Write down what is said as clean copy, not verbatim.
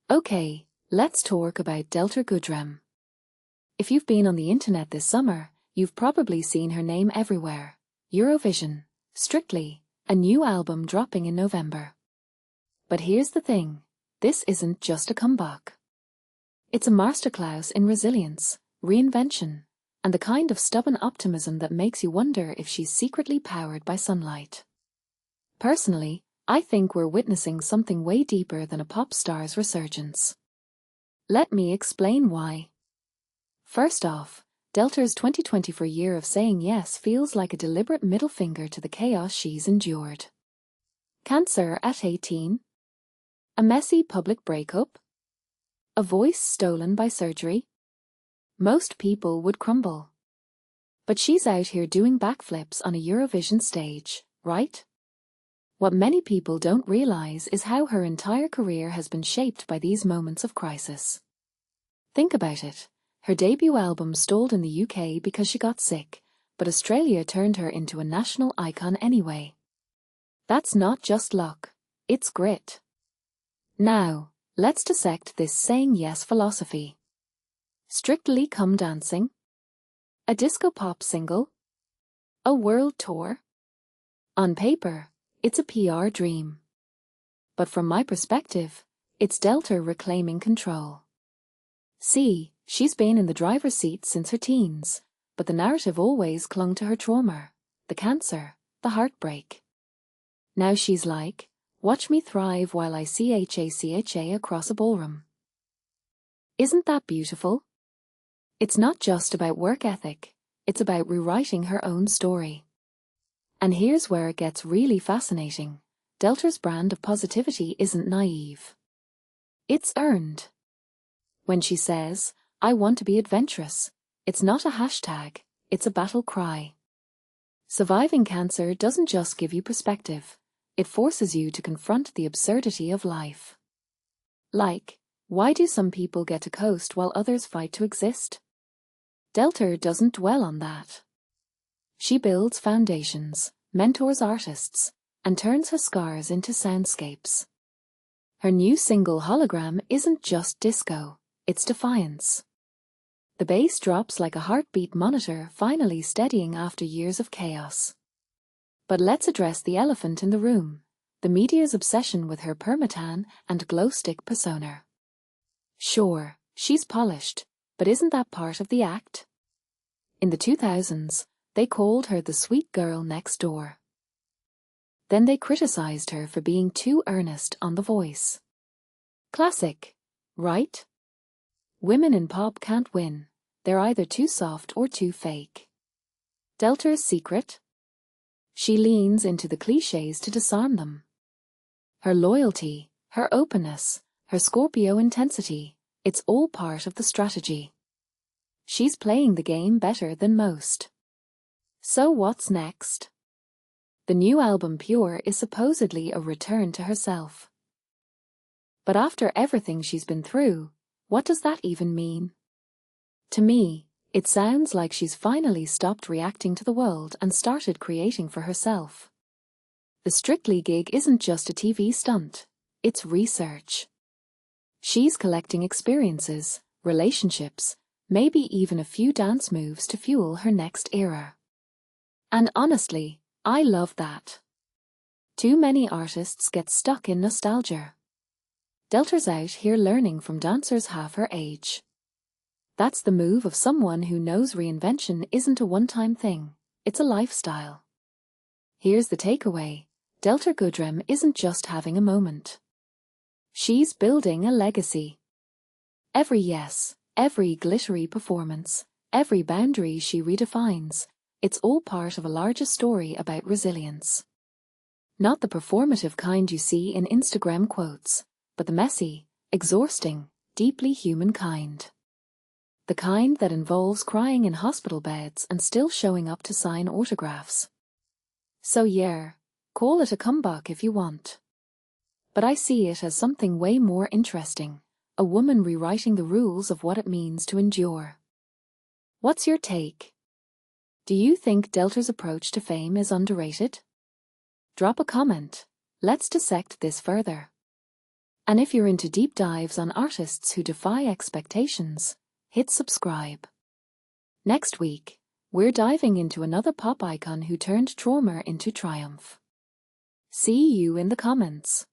Okay, let's talk about Delta Goodrem. If you've been on the internet this summer, you've probably seen her name everywhere. Eurovision, Strictly, a new album dropping in November. But here's the thing, this isn't just a comeback. It's a masterclass in resilience, reinvention, and the kind of stubborn optimism that makes you wonder if she's secretly powered by sunlight. Personally, I think we're witnessing something way deeper than a pop star's resurgence. Let me explain why. First off, Delta's 2024 year of saying yes feels like a deliberate middle finger to the chaos she's endured. Cancer at 18? A messy public breakup? A voice stolen by surgery? Most people would crumble. But she's out here doing backflips on a Eurovision stage, right? What many people don't realize is how her entire career has been shaped by these moments of crisis. Think about it. Her debut album stalled in the UK because she got sick, but Australia turned her into a national icon anyway. That's not just luck, it's grit. Now, let's dissect this saying yes philosophy. Strictly Come Dancing? A disco pop single? A world tour? On paper, it's a PR dream. But from my perspective, it's Delta reclaiming control. See, she's been in the driver's seat since her teens, but the narrative always clung to her trauma, the cancer, the heartbreak. Now she's like, watch me thrive while I CHA across a ballroom. Isn't that beautiful? It's not just about work ethic, it's about rewriting her own story. And here's where it gets really fascinating. Delta's brand of positivity isn't naive. It's earned. When she says, I want to be adventurous, it's not a hashtag, it's a battle cry. Surviving cancer doesn't just give you perspective, it forces you to confront the absurdity of life. Like, why do some people get to coast while others fight to exist? Delta doesn't dwell on that. She builds foundations, mentors artists, and turns her scars into soundscapes. Her new single Hologram isn't just disco, it's defiance. The bass drops like a heartbeat monitor finally steadying after years of chaos. But let's address the elephant in the room, the media's obsession with her permatan and glow stick persona. Sure, she's polished, but isn't that part of the act? In the 2000s, they called her the sweet girl next door. Then they criticized her for being too earnest on The Voice. Classic, right? Women in pop can't win, they're either too soft or too fake. Delta's secret? She leans into the clichés to disarm them. Her loyalty, her openness, her Scorpio intensity, it's all part of the strategy. She's playing the game better than most. So what's next? The new album Pure is supposedly a return to herself. But after everything she's been through, what does that even mean? To me, it sounds like she's finally stopped reacting to the world and started creating for herself. The Strictly gig isn't just a TV stunt, it's research. She's collecting experiences, relationships, maybe even a few dance moves to fuel her next era. And honestly, I love that. Too many artists get stuck in nostalgia. Delta's out here learning from dancers half her age. That's the move of someone who knows reinvention isn't a one-time thing, it's a lifestyle. Here's the takeaway, Delta Goodrem isn't just having a moment. She's building a legacy. Every yes, every glittery performance, every boundary she redefines, it's all part of a larger story about resilience. Not the performative kind you see in Instagram quotes, but the messy, exhausting, deeply human kind. The kind that involves crying in hospital beds and still showing up to sign autographs. So yeah, call it a comeback if you want. But I see it as something way more interesting, a woman rewriting the rules of what it means to endure. What's your take? Do you think Delta's approach to fame is underrated? Drop a comment. Let's dissect this further. And if you're into deep dives on artists who defy expectations, hit subscribe. Next week, we're diving into another pop icon who turned trauma into triumph. See you in the comments.